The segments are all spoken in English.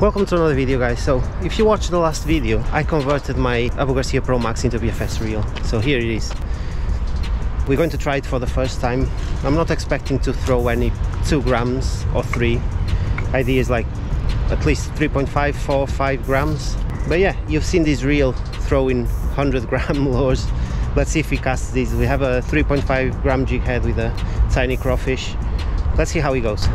Welcome to another video, guys. So if you watched the last video, I converted my Abu Garcia ProMax into BFS reel. So here it is. We're going to try it for the first time. I'm not expecting to throw any 2 grams or 3. Idea is like at least 3.5, 4, 5 grams. But yeah, you've seen this reel throwing 100-gram lures. Let's see if we cast these. We have a 3.5 gram jig head with a tiny crawfish. Let's see how it goes.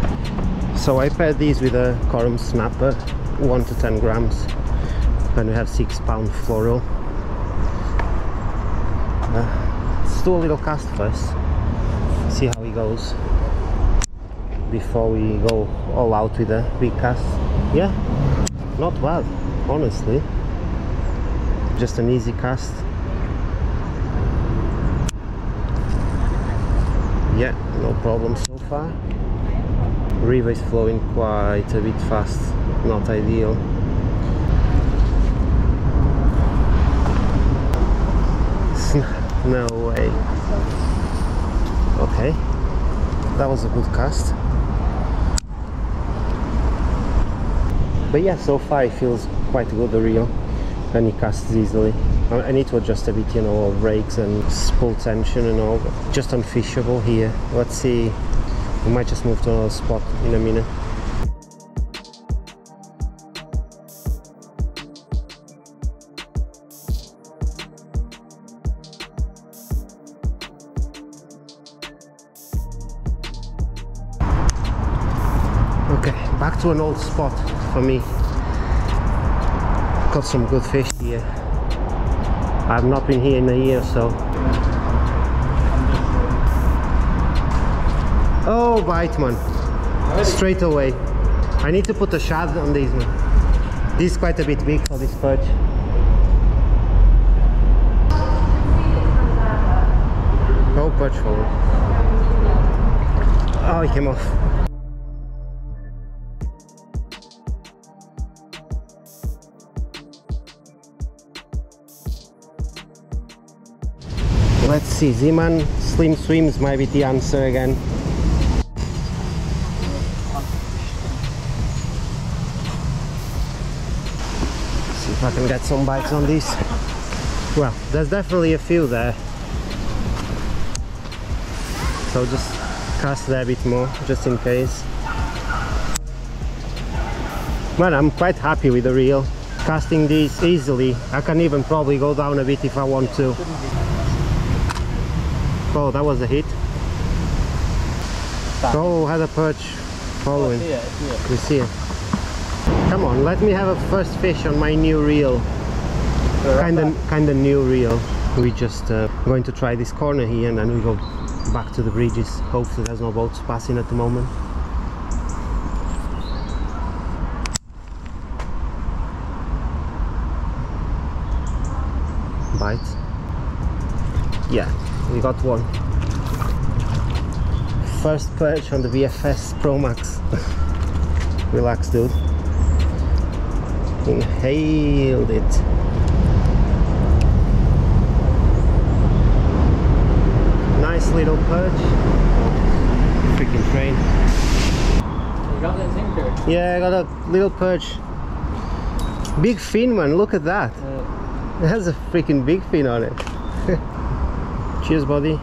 So I paired these with a Korum snapper, 1 to 10 grams, and we have 6-pound Fluoro. Let's do a little cast first, see how it goes before we go all out with a big cast. Yeah, not bad, honestly. Just an easy cast. Yeah, no problem so far. River is flowing quite a bit fast, not ideal. No way. Okay, that was a good cast. But yeah, so far it feels quite good, the reel, and it casts easily. I need to adjust a bit, you know, of brakes and spool tension and all, but just unfishable here. Let's see. We might just move to another spot in a minute. Okay, back to an old spot for me. Got some good fish here. I've not been here in a year or so. Oh, bite, man. Straight away. I need to put a shad on these, man. This is quite a bit big for this perch. Oh, perch forward. Oh, he came off. Let's see, Z-Man Slim Swims might be the answer again. If I can get some bites on this. Well, there's definitely a few there, so just cast there a bit more just in case. Well, I'm quite happy with the reel, casting these easily. I can even probably go down a bit if I want to. Oh, that was a hit. Oh, had a perch following. We see it. Come on, let me have a first fish on my new reel. Kinda new reel. We just going to try this corner here and then we go back to the bridges. Hopefully there's no boats passing at the moment. Bite. Yeah, we got one. First perch on the BFS ProMax. Relax, dude. Inhaled it. Nice little perch. Freaking train. You got that tinker? Yeah, I got a little perch. Big fin, man, look at that. It has a freaking big fin on it. Cheers, buddy.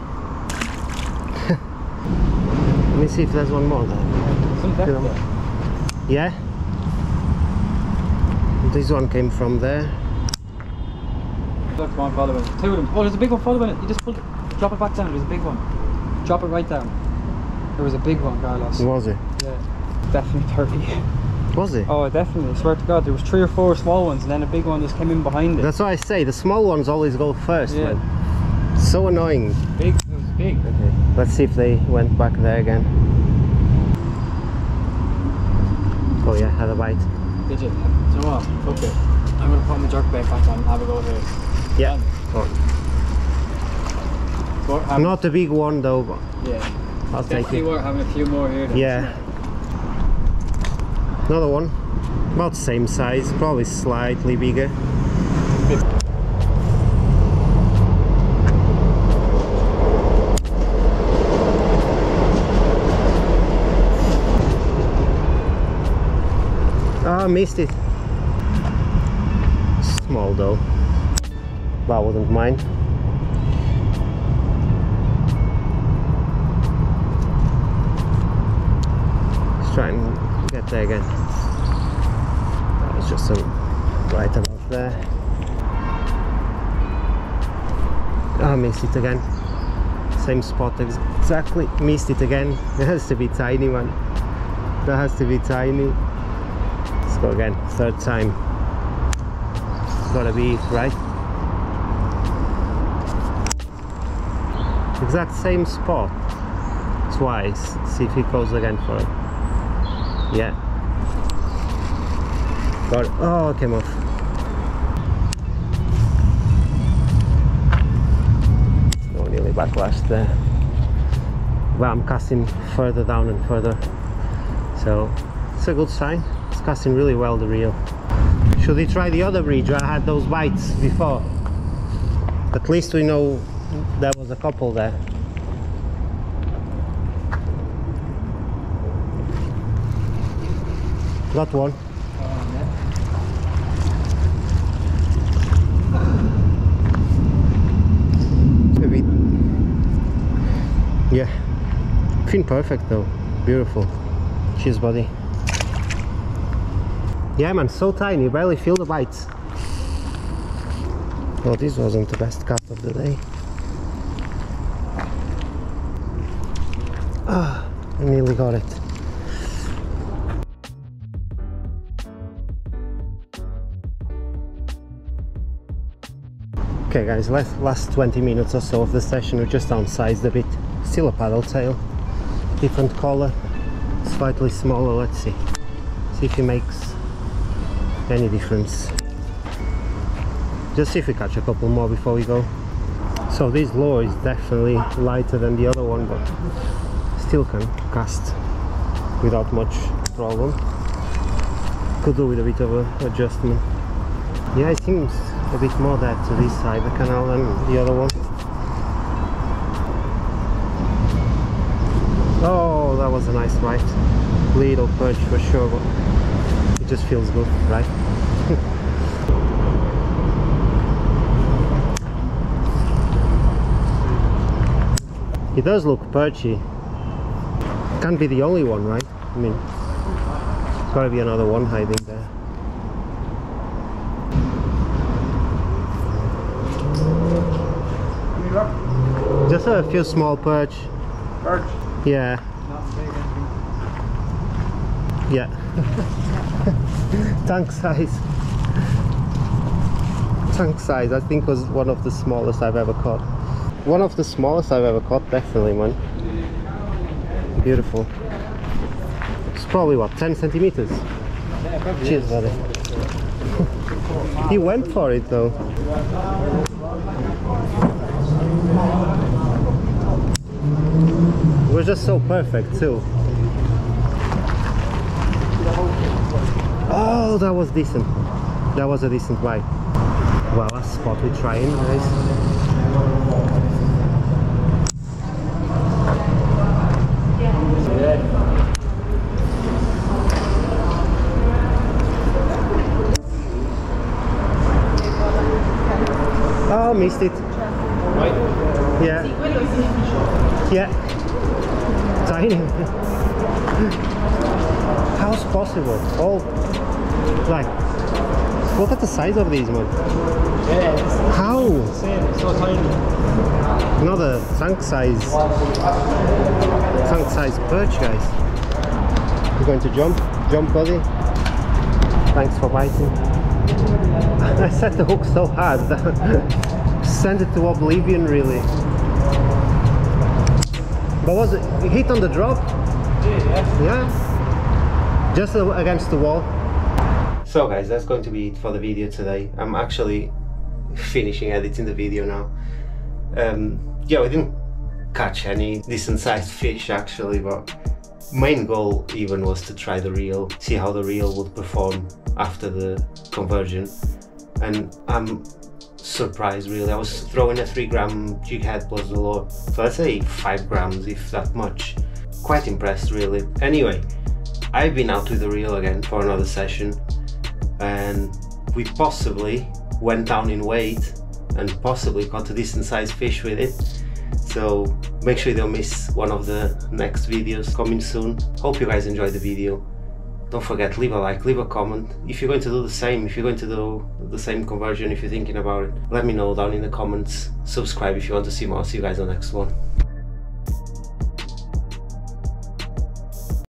Let me see if there's one more there. Some depth there. Yeah? This one came from there. Look, one following. 2 of them. Oh, there's a big one following it. You just pull it. Drop it back down. There's a big one. Drop it right down. There was a big one, Carlos. Was it? Yeah. Definitely 30. Was it? Oh, definitely. I swear to God. There was 3 or 4 small ones and then a big one just came in behind it. That's what I say. The small ones always go first, yeah. Man. So annoying. Big. It was big. Okay. Let's see if they went back there again. Oh yeah, had a bite. Did you? So what? Okay. I'm going to put my jerkbait back on and have a go here. Yeah. Oh. Not a big one though, but yeah. I'll take it. Worth having a few more here then. Yeah. Another one. About the same size, probably slightly bigger. I missed it. Small though, but I wouldn't mind. Let's try and get there again. That was just some right about there. I missed it again. Same spot exactly. Missed it again. It has to be tiny, man. That has to be tiny. Let's go again. Third time. Gotta be it, right? Exact same spot. Twice. See if he goes again for it. Yeah. Got it. Oh, it came off. Nearly backlash there, but I'm casting further down and further, so it's a good sign. It's casting really well, the reel. Should we try the other bridge where I had those bites before? At least we know there was a couple there. Got one. Yeah, fin perfect though, beautiful. Cheers, buddy. Yeah, man, so tiny, you barely feel the bites. Well, this wasn't the best cut of the day. Ah, I nearly got it. Okay guys, last 20 minutes or so of the session, we just downsized a bit. Still a paddle tail, different color, slightly smaller. Let's see if it makes any difference. Just see if we catch a couple more before we go. So this lure is definitely lighter than the other one, but still can cast without much problem. Could do with a bit of an adjustment. Yeah, it seems a bit more there to this side of the canal than the other one. Oh, that was a nice bite. Little perch for sure, but it just feels good, right? It does look perchy. Can't be the only one, right? I mean, there's gotta be another one hiding there. Just a few small perch. Perch? Yeah. Not big anything. Yeah. Tank size. Tank size, I think was one of the smallest I've ever caught. One of the smallest I've ever caught, definitely, man. Beautiful. It's probably what, 10 centimeters? Yeah, probably. Cheers, buddy. He went for it though. It was just so perfect too. Oh, that was decent. That was a decent bite. Well, last spot we're trying, guys. Oh, missed it. Yeah. Yeah. Tiny. How's possible? Oh, like, look at the size of these, man. Yeah. How? Insane. It's so tiny. Another tank size perch, guys. You're going to jump, buddy. Thanks for biting. I set the hook so hard that sent it to oblivion, really. But was it hit on the drop? Yeah. Just against the wall. So guys, that's going to be it for the video today. I'm actually finishing editing the video now. Yeah, we didn't catch any decent sized fish actually, but main goal even was to try the reel, see how the reel would perform after the conversion. And I'm surprised really. I was throwing a 3-gram jig head plus the lure, so I'd say 5 grams if that much. Quite impressed really. Anyway, I've been out with the reel again for another session, and we possibly went down in weight and possibly caught a decent sized fish with it. So make sure you don't miss one of the next videos coming soon. Hope you guys enjoyed the video. Don't forget, leave a like, leave a comment. If you're going to do the same, if you're going to do the same conversion, if you're thinking about it, let me know down in the comments. Subscribe if you want to see more. See you guys on the next one.